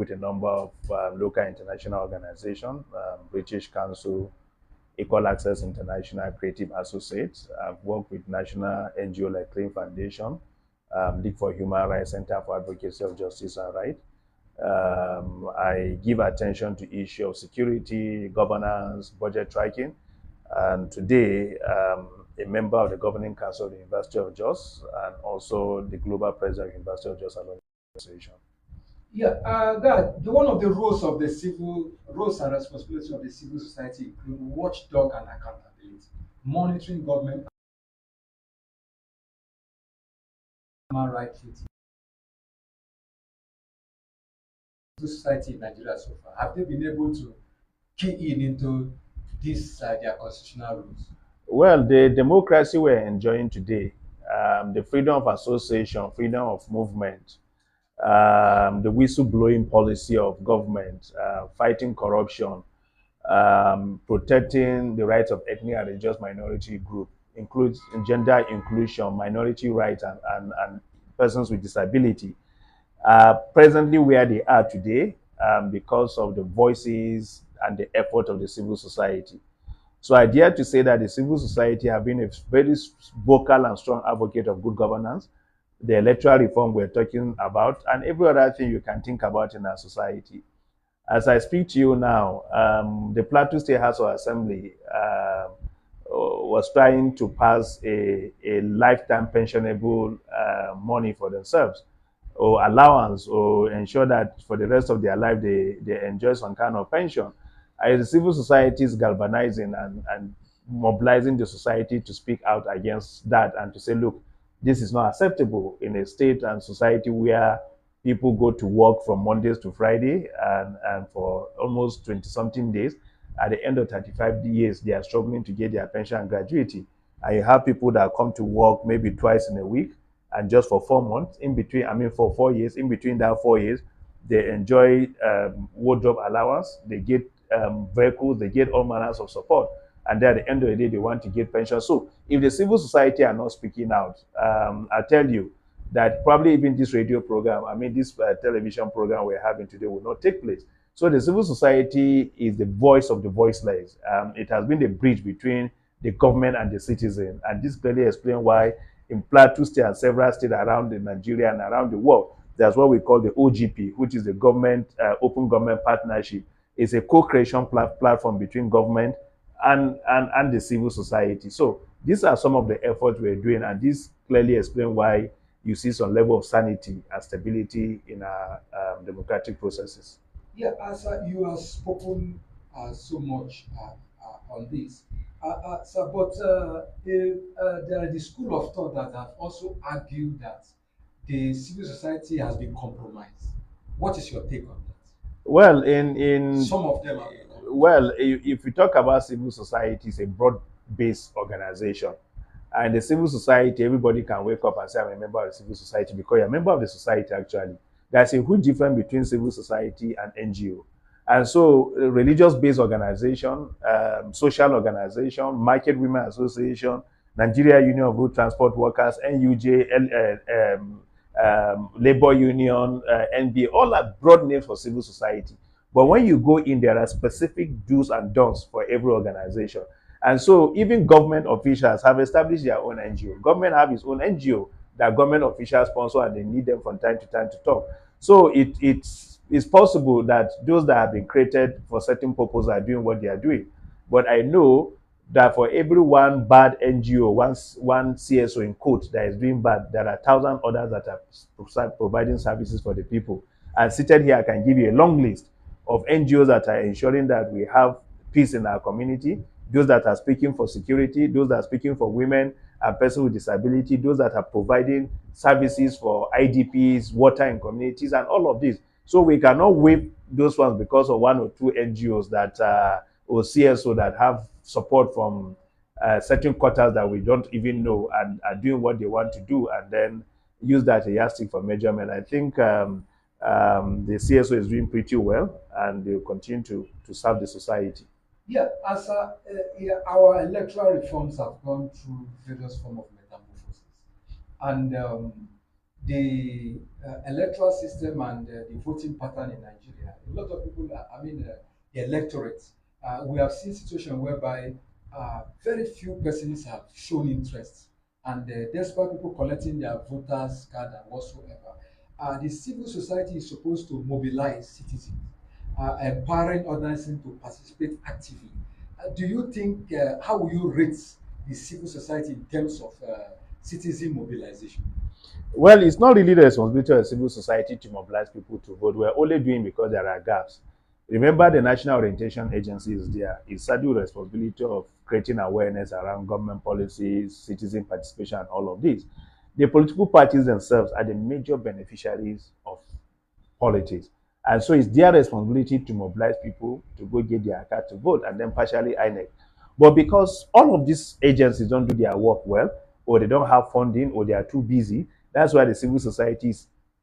with a number of local international organizations, British Council, Equal Access International, Creative Associates. I've worked with national NGO like Clean Foundation, League for Human Rights, Center for Advocacy of Justice and Right. I give attention to issue of security, governance, budget tracking, and today a member of the governing council of the University of Jos and also the global president of the University of Jos Alumni Association. Yeah, that one of the roles and responsibilities of the civil society include watchdog and accountability, monitoring government human rights treaty. Civil society in Nigeria so far, have they been able to key in into this their constitutional rules? Well, the democracy we're enjoying today, the freedom of association, freedom of movement, the whistleblowing policy of government, fighting corruption, protecting the rights of ethnic and religious minority group, includes gender inclusion, minority rights, and persons with disability. Presently where they are today because of the voices and the effort of the civil society. So I dare to say that the civil society have been a very vocal and strong advocate of good governance, the electoral reform we're talking about, and every other thing you can think about in our society. As I speak to you now, the Plateau State House of Assembly was trying to pass a lifetime pensionable money for themselves, or allowance, or ensure that for the rest of their life they enjoy some kind of pension. As the civil society is galvanizing and mobilizing the society to speak out against that and to say, look, this is not acceptable in a state and society where people go to work from Mondays to Friday and for almost 20 something days. At the end of 35 years, they are struggling to get their pension and gratuity. And you have people that come to work maybe twice in a week and just for 4 months, in between, I mean, for 4 years, in between that 4 years, they enjoy wardrobe allowance, they get vehicles, they get all manners of support. And then at the end of the day, they want to get pension. So if the civil society are not speaking out, I tell you that probably even this radio program, I mean, this television program we're having today will not take place. So the civil society is the voice of the voiceless. It has been the bridge between the government and the citizen. And this clearly explains why in Plateau State and several states around in Nigeria and around the world, there's what we call the OGP, which is the government open government partnership. It's a co-creation platform between government and the civil society. So these are some of the efforts we're doing, and this clearly explains why you see some level of sanity and stability in our democratic processes. Yeah, as you have spoken so much on this, sir, but there is the school of thought that have also argued that the civil society has been compromised. What is your take on that? Well, in Some of them have been compromised. well, if we talk about civil society, it's a broad-based organization. And the civil society, everybody can wake up and say, I'm a member of the civil society because you're a member of the society, actually. There's a huge difference between civil society and NGO. And so, religious-based organization, social organization, Market Women Association, Nigeria Union of Road Transport Workers, NUJ, Labor Union, NBA, all are broad names for civil society. But when you go in, there are specific do's and don'ts for every organization. And so even government officials have established their own NGO. Government have its own NGO that government officials sponsor and they need them from time to time to talk. So it's possible that those that have been created for certain purpose are doing what they are doing. But I know that for every one bad NGO, one CSO in quote that is doing bad, there are 1,000 others that are providing services for the people. And seated here, I can give you a long list of NGOs that are ensuring that we have peace in our community, those that are speaking for security, those that are speaking for women and persons with disability, those that are providing services for IDPs, water in communities, and all of this. So we cannot waive those ones because of one or two NGOs that or CSO that have support from certain quarters that we don't even know and are doing what they want to do, and then use that as a yardstick for measurement. I think the CSO is doing pretty well, and they will continue to serve the society. Yeah, as yeah, our electoral reforms have gone through various forms of metamorphosis, and the electoral system and the voting pattern in Nigeria, a lot of people, the electorate, we have seen situations whereby very few persons have shown interest. And despite people collecting their voters' card and whatsoever, the civil society is supposed to mobilize citizens, empowering others to participate actively. Do you think, how will you rate the civil society in terms of citizen mobilization? Well, it's not really the responsibility of civil society to mobilize people to vote. We're only doing because there are gaps. Remember, the National Orientation Agency is there. It's saddled with responsibility of creating awareness around government policies, citizen participation, and all of this. The political parties themselves are the major beneficiaries of politics. And so it's their responsibility to mobilize people to go get their card to vote, and then partially INEC. But because all of these agencies don't do their work well, or they don't have funding, or they are too busy, that's why the civil society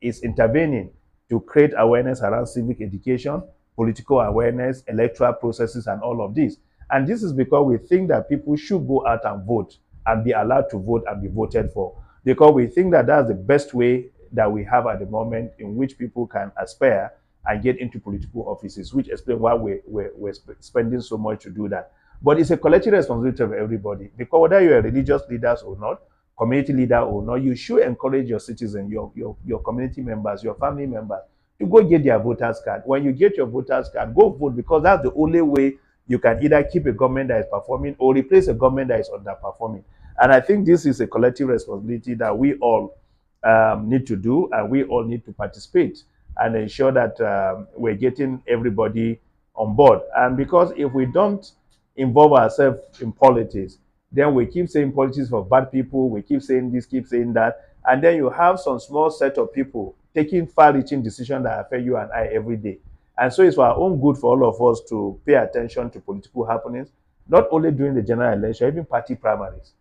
is intervening to create awareness around civic education, political awareness, electoral processes, and all of this. And this is because we think that people should go out and vote and be allowed to vote and be voted for. Because we think that that's the best way that we have at the moment in which people can aspire and get into political offices, which explains why we're spending so much to do that. But it's a collective responsibility of everybody, because whether you're a religious leader or not, community leader or not, you should encourage your citizens, your community members, your family members to go get their voters card. When you get your voters card, go vote, because that's the only way you can either keep a government that is performing or replace a government that is underperforming. And I think this is a collective responsibility that we all need to do, and we all need to participate and ensure that we're getting everybody on board. And because if we don't involve ourselves in politics, then we keep saying politics for bad people, we keep saying this, keep saying that, and then you have some small set of people taking far-reaching decisions that affect you and I every day. And so it's for our own good for all of us to pay attention to political happenings, not only during the general election, even party primaries.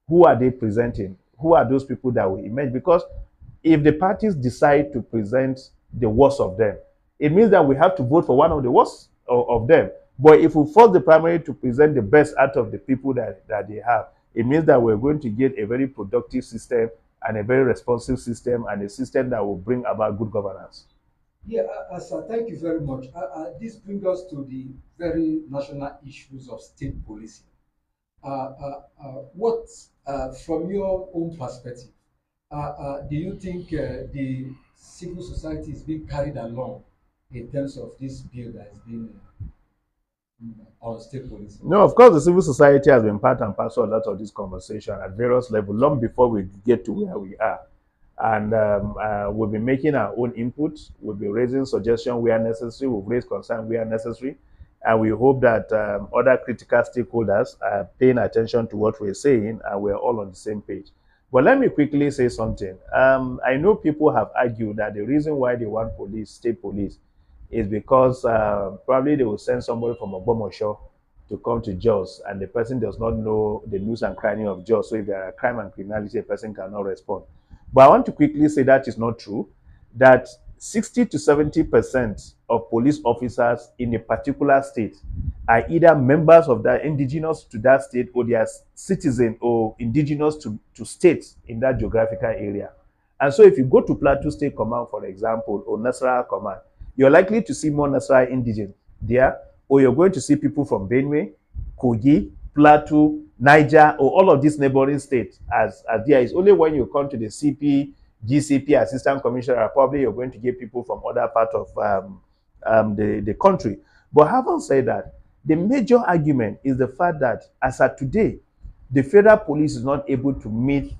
Who are they presenting? Who are those people that will emerge? Because if the parties decide to present the worst of them, it means that we have to vote for one of the worst of them. But if we force the primary to present the best out of the people that they have, it means that we're going to get a very productive system and a very responsive system, and a system that will bring about good governance. Yeah, sir, thank you very much. This brings us to the very national issues of state policing. What, from your own perspective, do you think the civil society is being carried along in terms of this bill that is being on state policing? No, of course, the civil society has been part and parcel of a lot of this conversation at various levels, long before we get to where we are. And we'll be making our own input. We'll be raising suggestions where necessary. We'll raise concerns where necessary. And we hope that other critical stakeholders are paying attention to what we're saying, and we're all on the same page. But let me quickly say something. I know people have argued that the reason why they want police, state police, is because probably they will send somebody from Obomosho to come to Jos, and the person does not know the news and crime of Jos. So if there are crime and criminality, a person cannot respond. But I want to quickly say that is not true. That 60 to 70% of police officers in a particular state are either members of that, indigenous to that state, or they are citizen or indigenous to states in that geographical area. And so if you go to Plateau State Command, for example, or Nasarawa Command, you're likely to see more Nasarawa indigenes there, or you're going to see people from Benue, Kogi, Plateau, Niger, or all of these neighboring states as there. Is only when you come to the CP, GCP, Assistant Commissioner, probably you're going to get people from other parts of the country. But having said that, the major argument is the fact that as of today, the federal police is not able to meet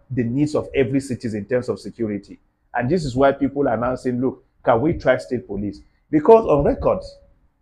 the needs of every citizen in terms of security. And this is why people are now saying, look, can we try state police? Because on record,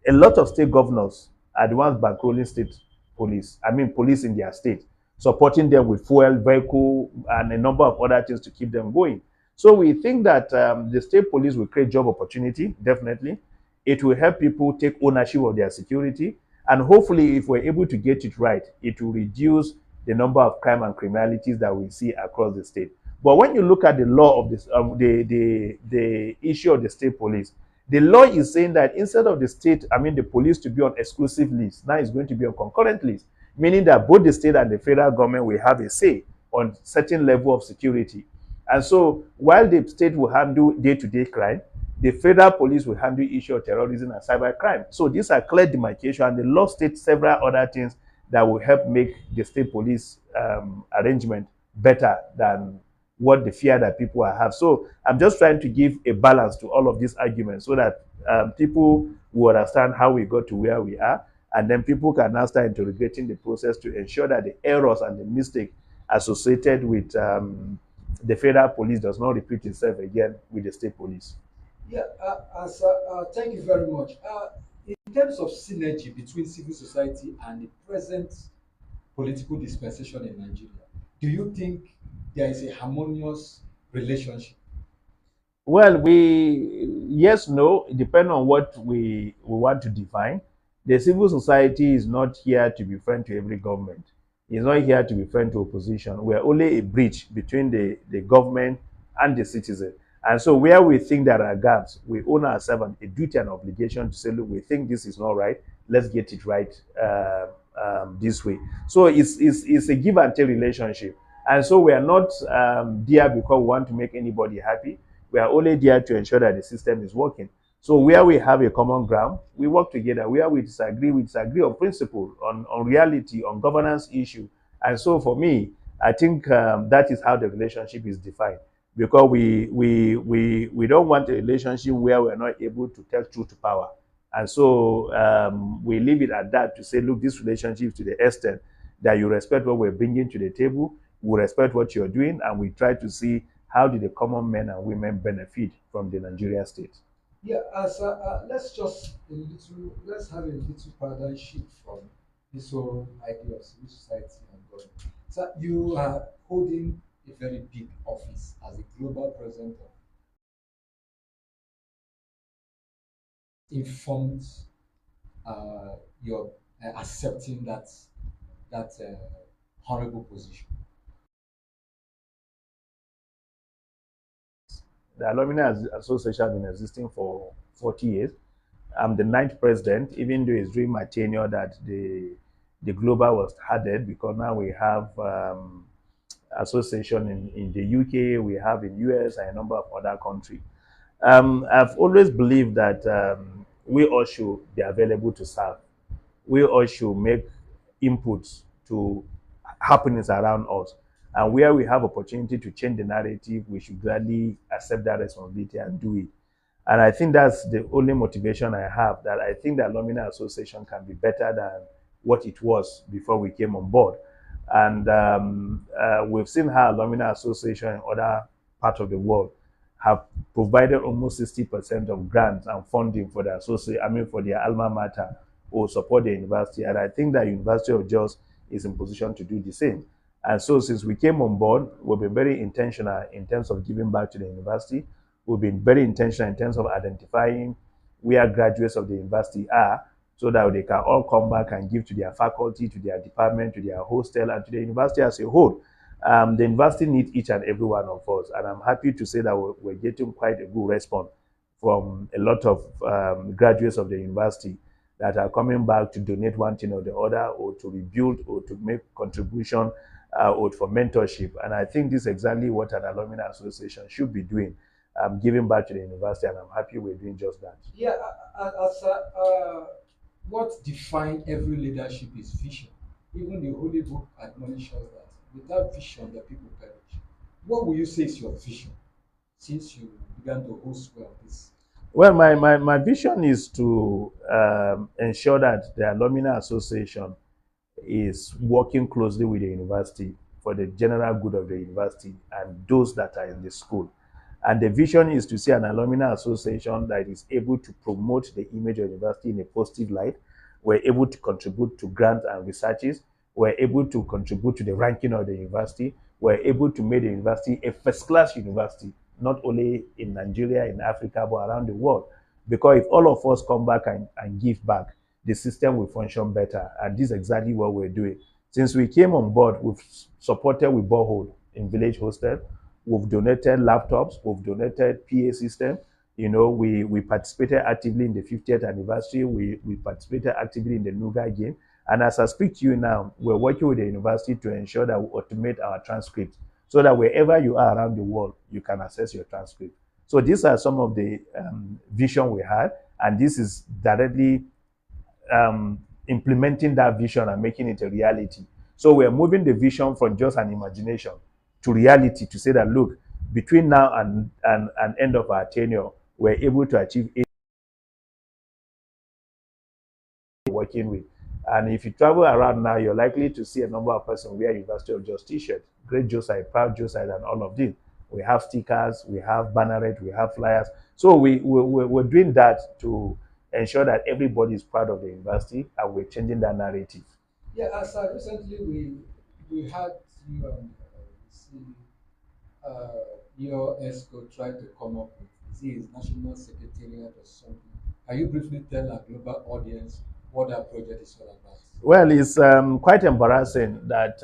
a lot of state governors are the ones bankrolling state police. I mean, police in their state, supporting them with fuel, vehicle, and a number of other things to keep them going. So we think that the state police will create job opportunity, definitely. It will help people take ownership of their security. And hopefully, if we're able to get it right, it will reduce the number of crime and criminalities that we see across the state. But when you look at the law of this, the issue of the state police, the law is saying that instead of the police to be on exclusive list, now it's going to be on concurrent list, meaning that both the state and the federal government will have a say on certain level of security. And so while the state will handle day-to-day crime, the federal police will handle issue of terrorism and cyber crime. So these are clear demarcation, and the law states several other things that will help make the state police arrangement better than what the fear that people have. So I'm just trying to give a balance to all of these arguments so that people will understand how we got to where we are, and then people can now start interrogating the process to ensure that the errors and the mistakes associated with the federal police does not repeat itself again with the state police. Yeah, thank you very much. In terms of synergy between civil society and the present political dispensation in Nigeria, do you think there is a harmonious relationship? Well, yes, no, it depends on what we want to define. The civil society is not here to be friend to every government. It's not here to be friend to opposition. We're only a bridge between the government and the citizen. And so where we think there are gaps, we own ourselves a duty and obligation to say, look, we think this is not right. Let's get it right this way. So it's a give and take relationship. And so we are not there because we want to make anybody happy. We are only there to ensure that the system is working. So where we have a common ground, we work together. Where we disagree on principle, on reality, on governance issue. And so for me, I think that is how the relationship is defined. Because we don't want a relationship where we're not able to tell truth to power. And so we leave it at that to say, look, this relationship to the extent that you respect what we're bringing to the table, we respect what you're doing, and we try to see how do the common men and women benefit from the Nigeria state. Yeah, let's have a little paradigm shift from this whole idea of civil society and government. So you are holding a very big office as a global president of informed you're accepting that honorable position. The Alumni Association has been existing for 40 years. I'm the ninth president, even though it's during my tenure that the global was added, because now we have association in the UK, we have in US and a number of other countries. I've always believed that we all should be available to serve. We all should make inputs to happenings around us. And where we have opportunity to change the narrative, we should gladly accept that responsibility and do it. And I think that's the only motivation I have, that I think the Alumni Association can be better than what it was before we came on board. And we've seen how Alumni Association in other parts of the world have provided almost 60% of grants and funding for for their alma mater or support the university. And I think that University of Jos is in position to do the same. And so since we came on board, we've been very intentional in terms of giving back to the university. We've been very intentional in terms of identifying where graduates of the university are, so that they can all come back and give to their faculty, to their department, to their hostel, and to the university as a whole. The university needs each and every one of us, and I'm happy to say that we're getting quite a good response from a lot of graduates of the university that are coming back to donate one thing or the other, or to rebuild, or to make contribution, or for mentorship. And I think this is exactly what an alumni association should be doing, giving back to the university, and I'm happy we're doing just that. Yeah, what defines every leadership is vision. Even the Holy Book admonishes that without vision, the people perish. What will you say is your vision since you began to host well this? Well, my vision is to ensure that the Alumni Association is working closely with the university for the general good of the university and those that are in the school. And the vision is to see an alumni association that is able to promote the image of the university in a positive light. We're able to contribute to grants and researches. We're able to contribute to the ranking of the university. We're able to make the university a first-class university, not only in Nigeria, in Africa, but around the world. Because if all of us come back and give back, the system will function better. And this is exactly what we're doing. Since we came on board, we've supported with borehole in village hostel. We've donated laptops. We've donated PA system. You know, we participated actively in the 50th anniversary. We participated actively in the Nuga game. And as I speak to you now, we're working with the university to ensure that we automate our transcript so that wherever you are around the world, you can access your transcript. So these are some of the vision we had, and this is directly implementing that vision and making it a reality. So we're moving the vision from just an imagination to reality to say that, look, between now and end of our tenure, we're able to achieve working with. And if you travel around now, you're likely to see a number of persons wear University of Jos t-shirts, Great Josite, Proud Josite, and all of this. We have stickers, we have banneret, we have flyers. So we're doing that to ensure that everybody is proud of the university, and we're changing that narrative. Yeah, as recently we had you see uh, your ESCO try to come up with is it his national secretariat or something. Can you briefly tell our global audience what that project is all about? Well, it's quite embarrassing that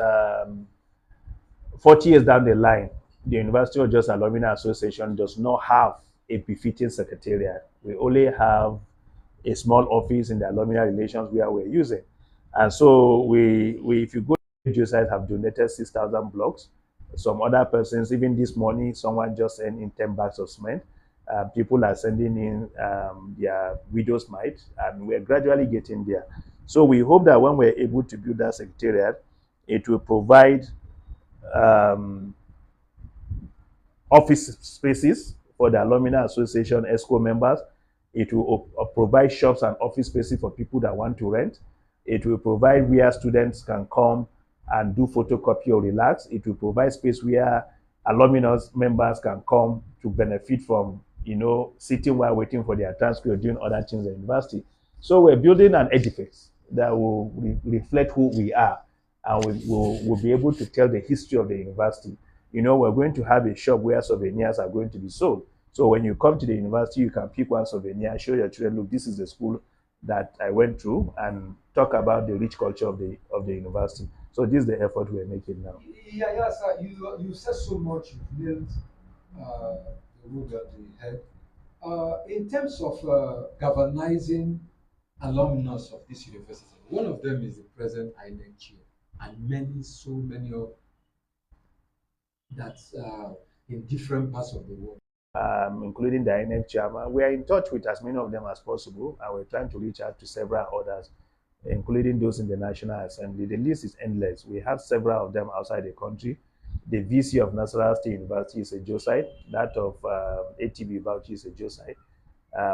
40 years down the line, the University of Jos Alumni Association does not have a befitting secretariat. We only have a small office in the alumni relations where we're using. And so if you go to Josites have donated 6,000 blocks. Some other persons, even this morning, someone just sent in 10 bags of cement. People are sending in their widow's mite, and we're gradually getting there. So we hope that when we're able to build that secretariat, it will provide um, office spaces for the Alumni Association ESCO members. It will provide shops and office spaces for people that want to rent. It will provide where students can come and do photocopy or relax. It will provide space where alumni members can come to benefit from, sitting while waiting for their transcript or doing other things at university. So we're building an edifice that will reflect who we are, and we'll be able to tell the history of the university. We're going to have a shop where souvenirs are going to be sold. So when you come to the university, you can pick one souvenir, show your children, look, this is the school that I went through, and talk about the rich culture of the university. So this is the effort we're making now. Yeah, yeah, sir. You said so much. You nailed the wood on the head. In terms of galvanizing alumnus of this university, one of them is the present INEC chair, and so many of that in different parts of the world. Including the INEC chairman. We are in touch with as many of them as possible, and we're trying to reach out to several others, including those in the National Assembly. The list is endless. We have several of them outside the country. The VC of Nasarawa State University is a Josite. That of ATB Bauchi is a Josite.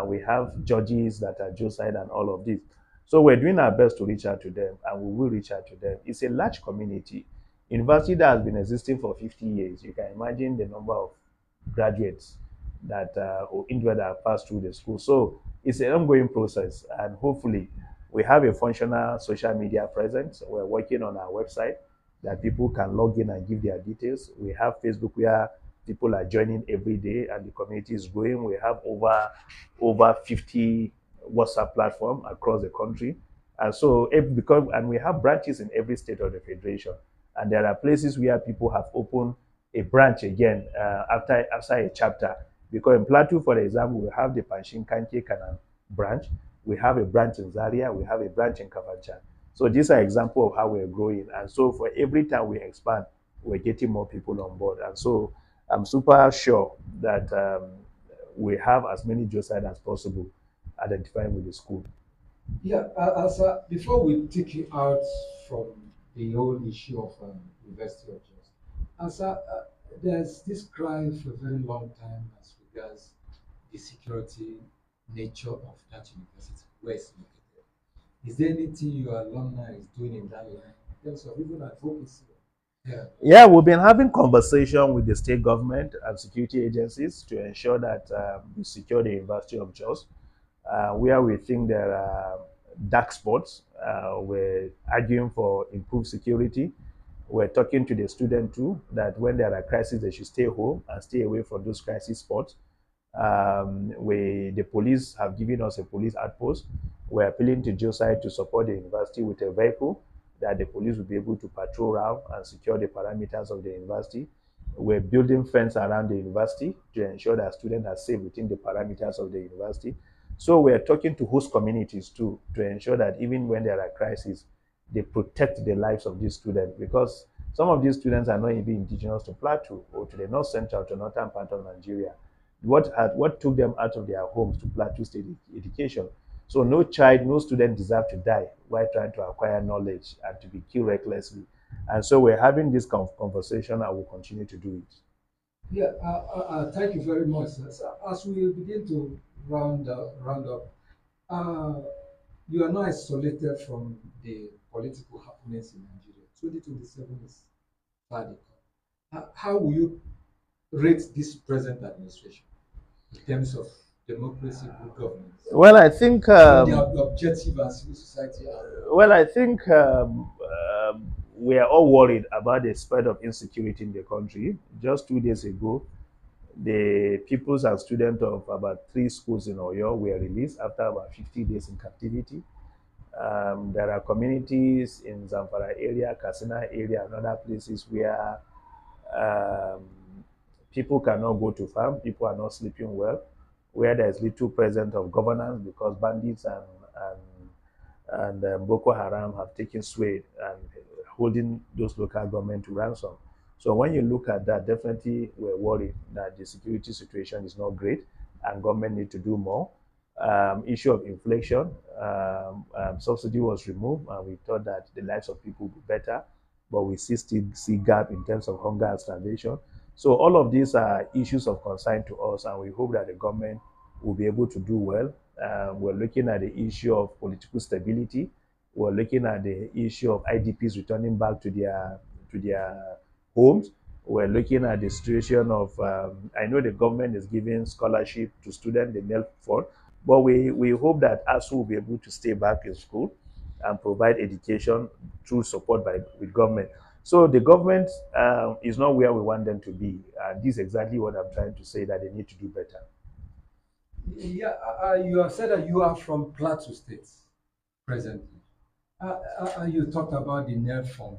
We have judges that are Josite and all of this. So we're doing our best to reach out to them, and we will reach out to them. It's a large community. University that has been existing for 50 years. You can imagine the number of graduates that or individuals that have passed through the school. So it's an ongoing process, and hopefully we have a functional social media presence. We're working on our website that people can log in and give their details. We have Facebook where people are joining every day, and the community is growing. We have over 50 WhatsApp platform across the country, and so and we have branches in every state of the federation, and there are places where people have opened a branch again after a chapter. Because in Plateau, for example, we have the Panshin Kanke Kanan branch, we have a branch in Zaria, we have a branch in Kavanchan. So these are examples of how we're growing. And so for every time we expand, we're getting more people on board. And so I'm super sure that we have as many Josites as possible identifying with the school. Yeah, before we take you out from the whole issue of University of Jos, there's this cry for a very long time as regards the security nature of that university, where it's located. Is there anything your alumni is doing in that line in terms of even advocacy? Yeah. Yeah, we've been having conversation with the state government and security agencies to ensure that we secure the University of Jos. Where we think there are dark spots, we're arguing for improved security. We're talking to the student too that when there are crises, they should stay home and stay away from those crisis spots. The police have given us a police outpost. We're appealing to Josite to support the university with a vehicle that the police will be able to patrol around and secure the perimeters of the university. We're building fence around the university to ensure that students are safe within the parameters of the university. So we're talking to host communities too to ensure that even when there are crises, they protect the lives of these students, because Some of these students are not even indigenous to Plateau or to the north central, to northern part of Nigeria. What took them out of their homes to Plateau State education? So no child, no student deserve to die while trying to acquire knowledge and to be killed recklessly. And so we're having this conversation and we'll continue to do it. Yeah, thank you very much. So as we begin to round up, uh, you are not isolated from the political happenings in Nigeria. 2027 is far to come. How will you rate this present administration in terms of democracy, good governance, Well, I think from the objective and civil society angle? Well, I think we are all worried about the spread of insecurity in the country. Just 2 days ago, the pupils and students of about three schools in Oyo were released after about 50 days in captivity. There are communities in Zamfara area, Katsina area, and other places where um, people cannot go to farm, people are not sleeping well, where there is little presence of governance because bandits and Boko Haram have taken sway and holding those local government to ransom. So when you look at that, definitely we're worried that the security situation is not great and government need to do more. Issue of inflation, subsidy was removed and we thought that the lives of people would be better, but we still see gap in terms of hunger and starvation. So all of these are issues of concern to us and we hope that the government will be able to do well. We're looking at the issue of political stability. We're looking at the issue of IDPs returning back to their homes. We're looking at the situation of, I know the government is giving scholarship to students, the NEL fund, but we hope that ASU will be able to stay back in school and provide education through support with government. So the government is not where we want them to be. And this is exactly what I'm trying to say, that they need to do better. Yeah, you have said that you are from Plateau State presently. You talked about the NEL fund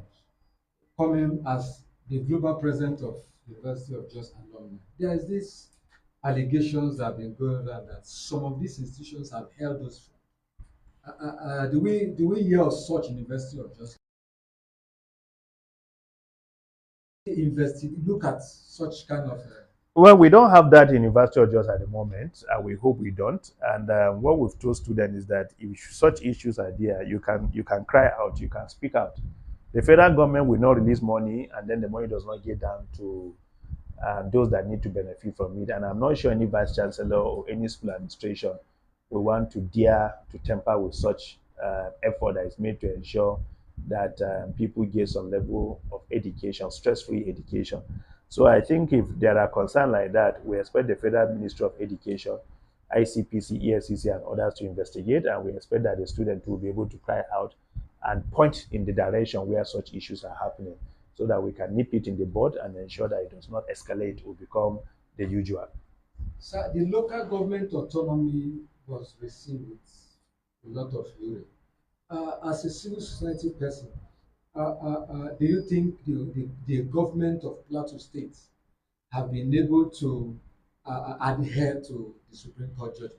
coming as the global president of University of Jos alumni. There is this allegations that have been going on that some of these institutions have held those funds. Do we hear of such University of Jos look at such kind of Well, we don't have that in University of Jos at the moment, and we hope we don't. And what we've told students is that if such issues are there, you can cry out, you can speak out. The federal government will not release money, and then the money does not get down to those that need to benefit from it. And I'm not sure any vice chancellor or any school administration will want to dare to tamper with such effort that is made to ensure that people get some level of education, stress-free education. So I think if there are concerns like that, we expect the Federal Ministry of Education, ICPC, ESCC, and others to investigate, and we expect that the student will be able to cry out and point in the direction where such issues are happening so that we can nip it in the bud and ensure that it does not escalate or become the usual. so the local government autonomy was received with a lot of fury. As a civil society person, do you think the government of Plateau State have been able to adhere to the Supreme Court judgment?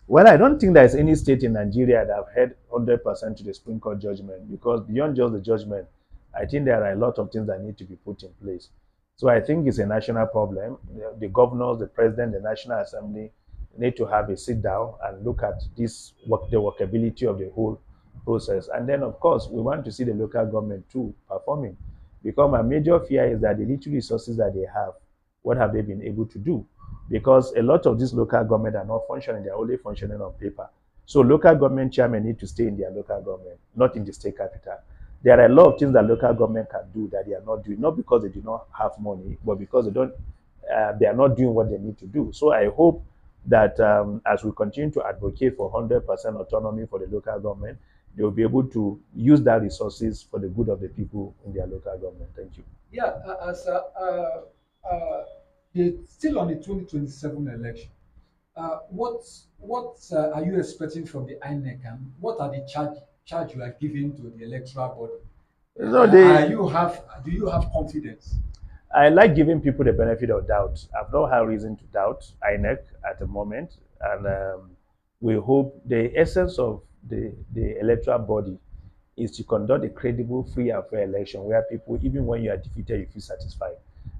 Well, I don't think there's any state in Nigeria that have heard 100% to the Supreme Court judgment because beyond just the judgment, I think there are a lot of things that need to be put in place. So I think it's a national problem. The governors, the president, the National Assembly need to have a sit down and look at the workability of the whole process. And then, of course, we want to see the local government too performing because my major fear is that the little resources that they have, what have they been able to do? Because a lot of these local government are not functioning, they're only functioning on paper. So local government chairmen need to stay in their local government, not in the state capital. There are a lot of things that local government can do that they are not doing, not because they do not have money, but because they are not doing what they need to do. So I hope that as we continue to advocate for 100% autonomy for the local government, they will be able to use that resources for the good of the people in their local government. Thank you. Yeah, as still on the 2027 election, what are you expecting from the INEC, and what are the charge you are giving to the electoral body? So they, Do you have confidence? I like giving people the benefit of doubt. I've not had reason to doubt INEC at the moment, and we hope the essence of the electoral body is to conduct a credible, free, and fair election where people, even when you are defeated, you feel satisfied.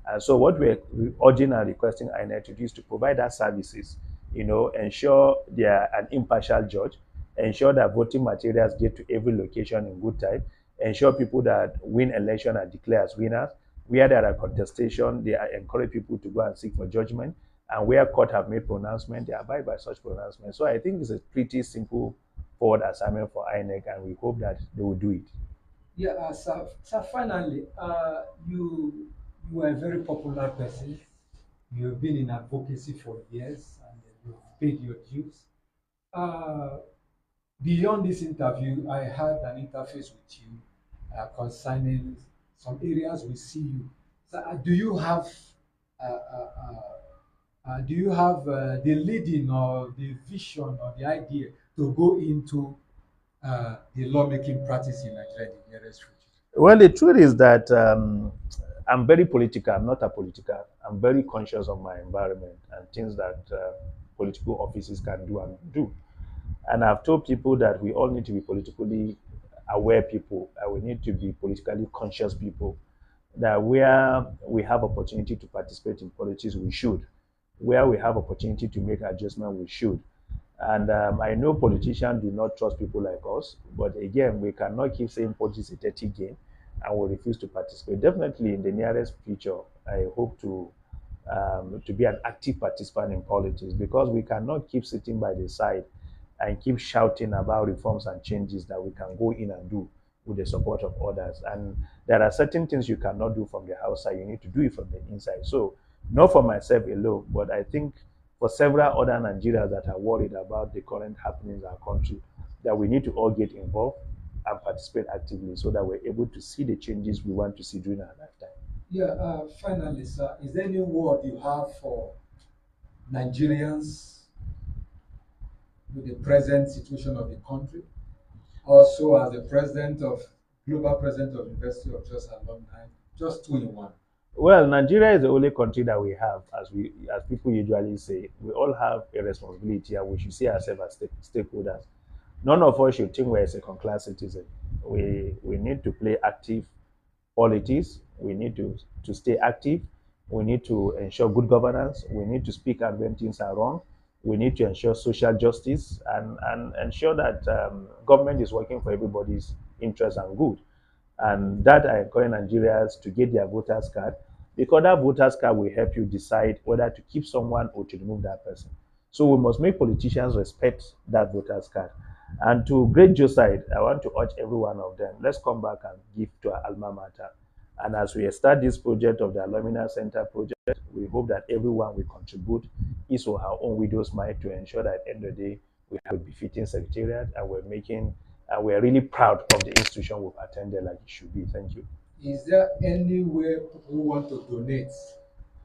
And so, what we're urging and requesting INEC to do is to provide that services. Ensure they are an impartial judge, ensure that voting materials get to every location in good time, ensure people that win election are declared as winners. Where there are contestation, they encourage people to go and seek for judgment. And where court have made pronouncement, they abide by such pronouncement. So I think it's a pretty simple forward assignment for INEC, and we hope that they will do it. Yeah, so finally, you are a very popular person. You've been in advocacy for years and you've paid your dues. Uh, Beyond this interview, I had an interface with you concerning some areas we see you. So, do you have the leading or the vision or the idea to go into the lawmaking practice in Nigeria in the nearest future? Well, the truth is that I'm very political. I'm not apolitical. I'm very conscious of my environment and things that political offices can do and do. And I've told people that we all need to be politically aware people, and we need to be politically conscious people. That where we have opportunity to participate in politics, we should. Where we have opportunity to make adjustment, we should. And I know politicians do not trust people like us, but again, we cannot keep saying politics is a dirty game and we refuse to participate. Definitely, in the nearest future, I hope to be an active participant in politics, because we cannot keep sitting by the side and keep shouting about reforms and changes that we can go in and do with the support of others. And there are certain things you cannot do from the outside, you need to do it from the inside. So, not for myself alone, but I think for several other Nigerians that are worried about the current happenings in our country, that we need to all get involved and participate actively so that we're able to see the changes we want to see during our lifetime. Yeah, finally, sir, is there any word you have for Nigerians with the present situation of the country? Also, as the global president of University of Just Alumni, just two in one. Well, Nigeria is the only country that we have, as people usually say, we all have a responsibility and we should see ourselves as stakeholders. None of us should think we're a second-class citizen. We need to play active politics. We need to stay active. We need to ensure good governance. We need to speak out when things are wrong. We need to ensure social justice and ensure that government is working for everybody's interest and good. And that I encourage Nigerians to get their voters card, because that voters card will help you decide whether to keep someone or to remove that person. So we must make politicians respect that voters card. And to great Joside, I want to urge every one of them, let's come back and give to our alma mater. And as we start this project of the Alumni Center project, we hope that everyone will contribute his or her own widow's mite to ensure that at the end of the day, we have a befitting secretariat and we're really proud of the institution we've attended like it should be. Thank you. Is there any way people who want to donate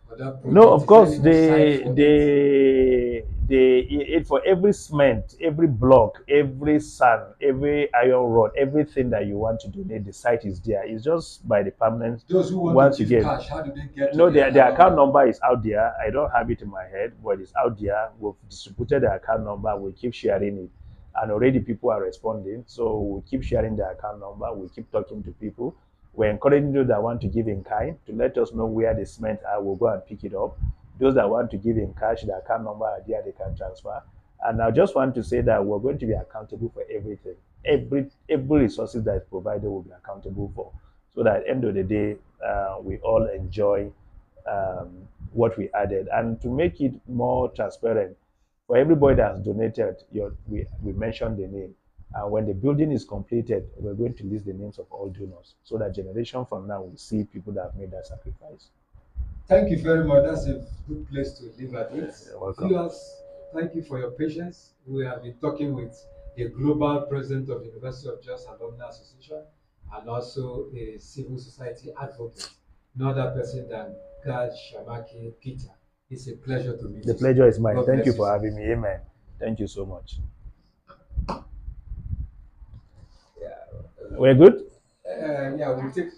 for that project? No, of Is course, there any website for every cement, every block, every sand, every iron rod, everything that you want to donate, the site is there. It's just by the permanent. Those who want once to give cash, how do they get No, to the account number is out there. I don't have it in my head, but it's out there. We've distributed the account number. We keep sharing it. And already people are responding. So we keep sharing the account number. We keep talking to people. We're encouraging those that want to give in kind to let us know where the cement are. We'll go and pick it up. Those that want to give in cash, the account number are there, they can transfer. And I just want to say that we're going to be accountable for everything. Every resources that is provided will be accountable for. So that at the end of the day, we all enjoy what we added. And to make it more transparent, for everybody that has donated, we mentioned the name. And when the building is completed, we're going to list the names of all donors so that generation from now will see people that have made that sacrifice. Thank you very much. That's a good place to leave at it. You're welcome. Viewers, thank you for your patience. We have been talking with the global president of the University of Just Alumni Association and also a civil society advocate, no other person than Gad Shamaki Peter. It's a pleasure to meet you. The pleasure is mine. God Thank you bless for having me. Amen. Thank you so much. Yeah. We're good? Yeah, we'll take